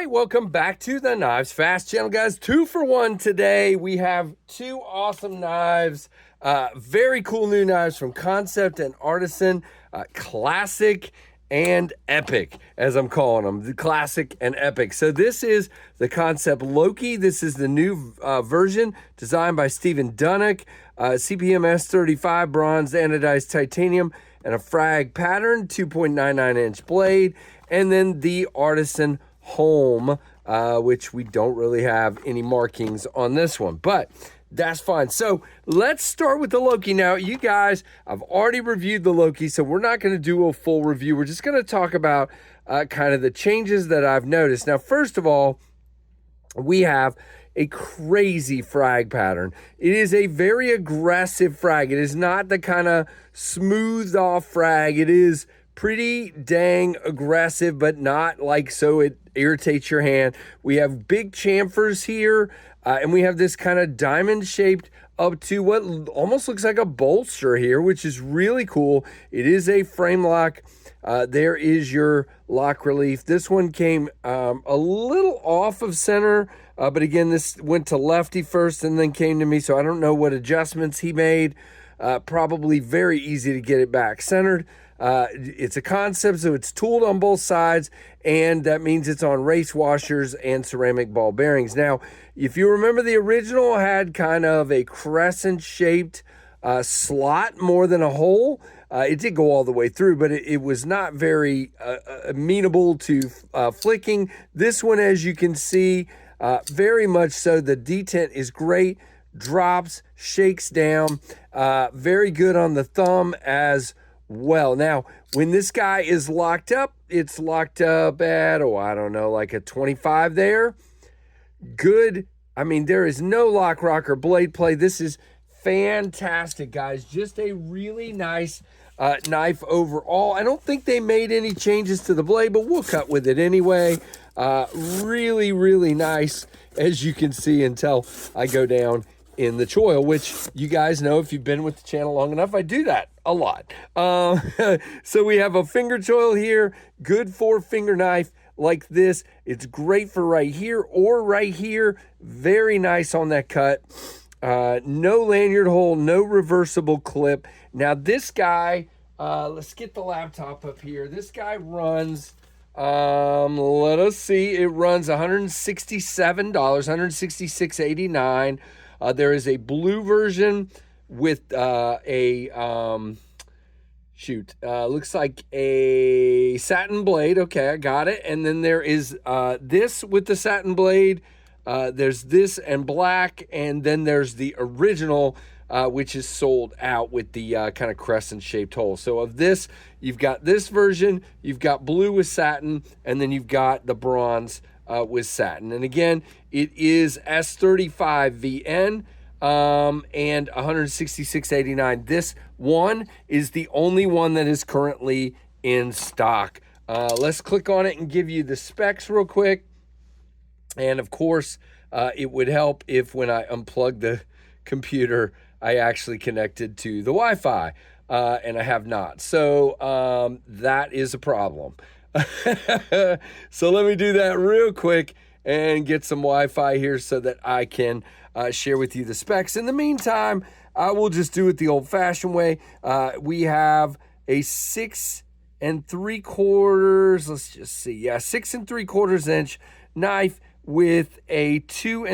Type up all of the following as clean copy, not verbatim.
right, welcome back to the Knives Fast channel, guys. 2 for 1 today. We have 2 awesome knives, very cool new knives from Kansept and Artisan, classic and epic, as I'm calling them, the classic and epic. So this is the Kansept Loki. This is the new version designed by Stephen Dunnock, CPM S35 bronze anodized titanium and a frag pattern, 2.99 inch blade, and then the Artisan Holm, which we don't really have any markings on this one, but that's fine. So let's start with the Loki. Now, you guys, I've already reviewed the Loki, so we're not going to do a full review. We're just going to talk about kind of the changes that I've noticed. Now, first of all, we have a crazy frag pattern. It is a very aggressive frag. It is not the kind of smoothed off frag. It is pretty dang aggressive, but not like so it irritates your hand. We have big chamfers here, and we have this kind of diamond shaped up to what almost looks like a bolster here, which is really cool. It is a frame lock. There is your lock relief. This one came a little off of center, but again, this went to lefty first and then came to me, so I don't know what adjustments he made. Probably very easy to get it back centered. It's a Kansept, so it's tooled on both sides, and that means it's on race washers and ceramic ball bearings. Now, if you remember, the original had kind of a crescent-shaped slot more than a hole. It did go all the way through, but it was not very amenable to flicking. This one, as you can see, very much so. The detent is great, drops, shakes down, very good on the thumb as well. Now, when this guy is locked up, it's locked up at, I don't know, like a 25 there. Good. I mean, there is no lock, rock, or blade play. This is fantastic, guys. Just a really nice knife overall. I don't think they made any changes to the blade, but we'll cut with it anyway. Really, really nice, as you can see, until I go down in the choil, which you guys know if you've been with the channel long enough, I do that a lot. So we have a finger choil here, good 4-finger knife like this. It's great for right here or right here. Very nice on that cut. No lanyard hole, no reversible clip. Now this guy, let's get the laptop up here. This guy runs, let us see, it runs $167, $166.89. There is a blue version with looks like a satin blade. Okay, I got it. And then there is this with the satin blade. There's this and black, and then there's the original, which is sold out with the kind of crescent-shaped hole. So of this, you've got this version, you've got blue with satin, and then you've got the bronze with satin. And again, it is S35 VN and $166.89. This one is the only one that is currently in stock. Let's click on it and give you the specs real quick. And of course, it would help if when I unplug the computer, I actually connected to the Wi-Fi, and I have not. So that is a problem. So let me do that real quick and get some Wi-Fi here so that I can share with you the specs. In the meantime, I will just do it the old-fashioned way. We have a 6 3/4, let's just see, 6 3/4 inch knife with a 2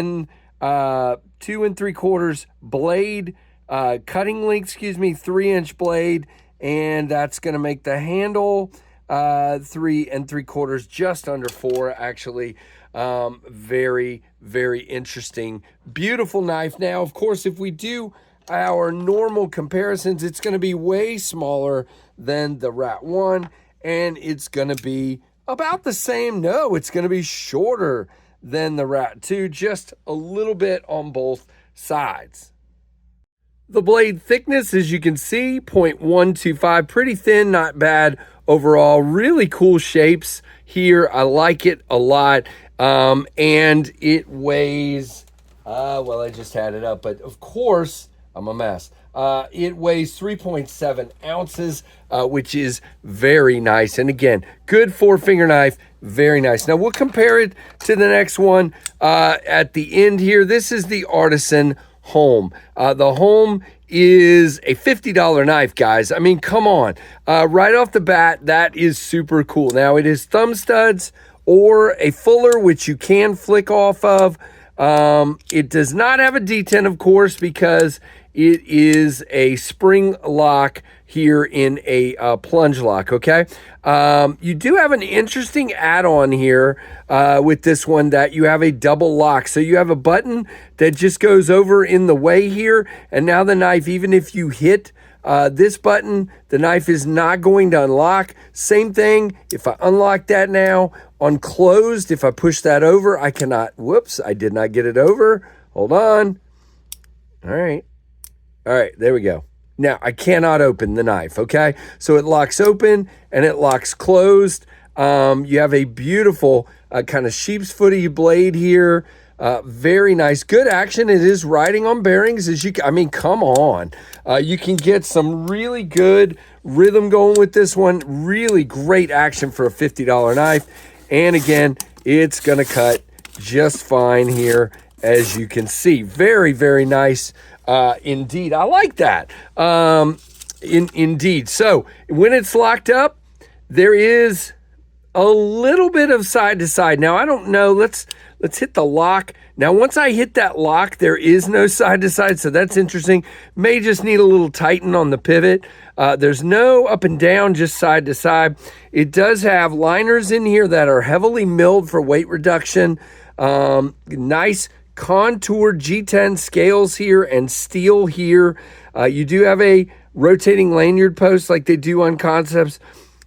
3/4 blade, cutting length, 3-inch blade, and that's going to make the handle 3 3/4, just under 4, actually. Very, very interesting, beautiful knife. Now, of course, if we do our normal comparisons, it's going to be way smaller than the Rat 1, and it's going to be about the same. No, it's going to be shorter than the Rat 2, just a little bit on both sides. The blade thickness, as you can see, 0.125, pretty thin, not bad overall. Really cool shapes here. I like it a lot. And it weighs, well, I just had it up, but of course, I'm a mess. It weighs 3.7 ounces, which is very nice. And again, good 4-finger knife, very nice. Now we'll compare it to the next one at the end here. This is the Artisan Holm. The Holm is a $50 knife, guys. I mean, come on. Right off the bat, that is super cool. Now it is thumb studs or a fuller, which you can flick off of. It does not have a detent, of course, because it is a spring lock here in a plunge lock, okay? You do have an interesting add-on here with this one, that you have a double lock. So you have a button that just goes over in the way here, and now the knife, even if you hit this button, the knife is not going to unlock. Same thing, if I unlock that now, on closed, if I push that over, I cannot, whoops, I did not get it over. Hold on. All right, there we go. Now, I cannot open the knife, okay? So it locks open and it locks closed. You have a beautiful kind of sheep's footy blade here. Very nice. Good action. It is riding on bearings. I mean, come on. You can get some really good rhythm going with this one. Really great action for a $50 knife. And again, it's going to cut just fine here, as you can see. Very, very nice. Indeed. I like that. Indeed. So when it's locked up, there is a little bit of side to side. Now, I don't know. Let's hit the lock. Now, once I hit that lock, there is no side to side. So that's interesting. May just need a little tighten on the pivot. There's no up and down, just side to side. It does have liners in here that are heavily milled for weight reduction. Nice contoured G10 scales here and steel here. You do have a rotating lanyard post like they do on Kansepts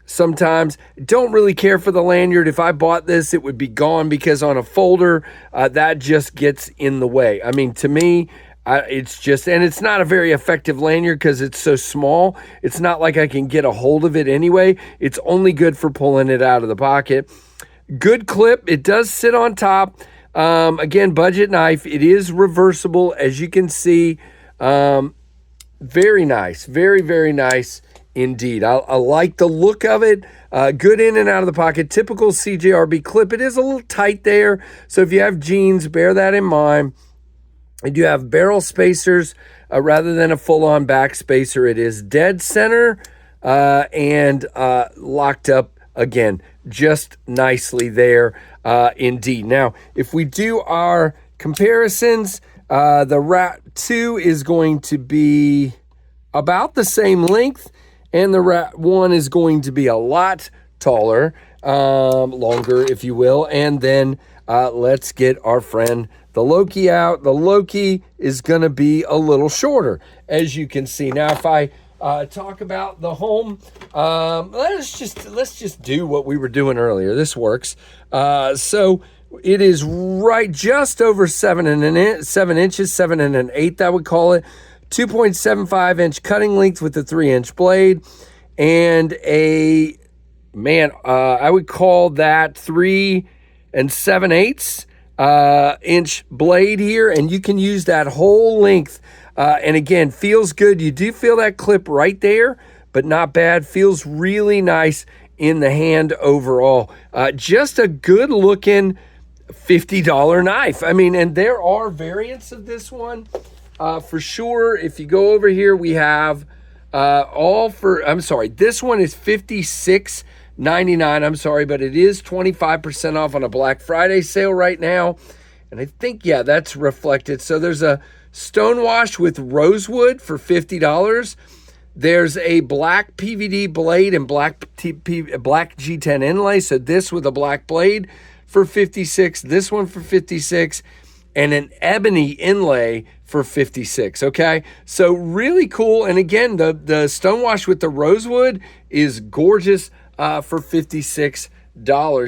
sometimes. Don't really care for the lanyard. If I bought this, it would be gone, because on a folder, that just gets in the way. I mean, to me, it's just, and it's not a very effective lanyard because it's so small. It's not like I can get a hold of it anyway. It's only good for pulling it out of the pocket. Good clip. It does sit on top. Again, budget knife. It is reversible, as you can see. Very nice. Very, very nice indeed. I like the look of it. Good in and out of the pocket. Typical CJRB clip. It is a little tight there, so if you have jeans, bear that in mind. You do have barrel spacers rather than a full-on back spacer. It is dead center and locked up again just nicely there. Indeed. Now, if we do our comparisons, the Rat 2 is going to be about the same length, and the Rat 1 is going to be a lot taller, longer, if you will. And then let's get our friend the Loki out. The Loki is going to be a little shorter, as you can see. Now, if I talk about the Holm, let's just do what we were doing earlier. This works. So it is right just over 7 inches, 7 1/8, I would call it. 2.75 inch cutting length with a 3-inch blade, and I would call that 3 7/8 inch blade here, and you can use that whole length. And again, feels good. You do feel that clip right there, but not bad. Feels really nice in the hand overall. Just a good looking $50 knife. I mean, and there are variants of this one for sure. If you go over here, we have this one is $56.99. I'm sorry, but it is 25% off on a Black Friday sale right now. And I think, yeah, that's reflected. So there's a stonewash with rosewood for $50. There's a black PVD blade and black G10 inlay. So this with a black blade for $56. This one for $56. And an ebony inlay for $56, okay? So really cool. And again, the stonewash with the rosewood is gorgeous for $56.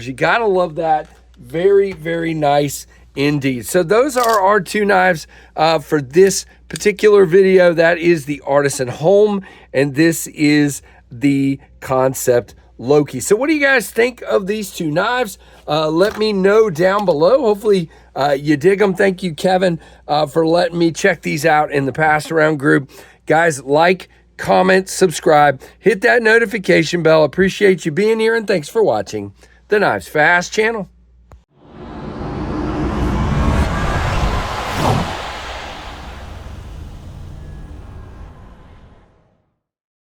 You gotta love that. Very, very nice indeed. So those are our two knives for this particular video. That is the Artisan Holm, and this is the Kansept Loki. So what do you guys think of these two knives? Let me know down below. Hopefully you dig them. Thank you, Kevin, for letting me check these out in the pass around group. Guys, like, comment, subscribe, hit that notification bell. Appreciate you being here, and thanks for watching the Knives Fast channel.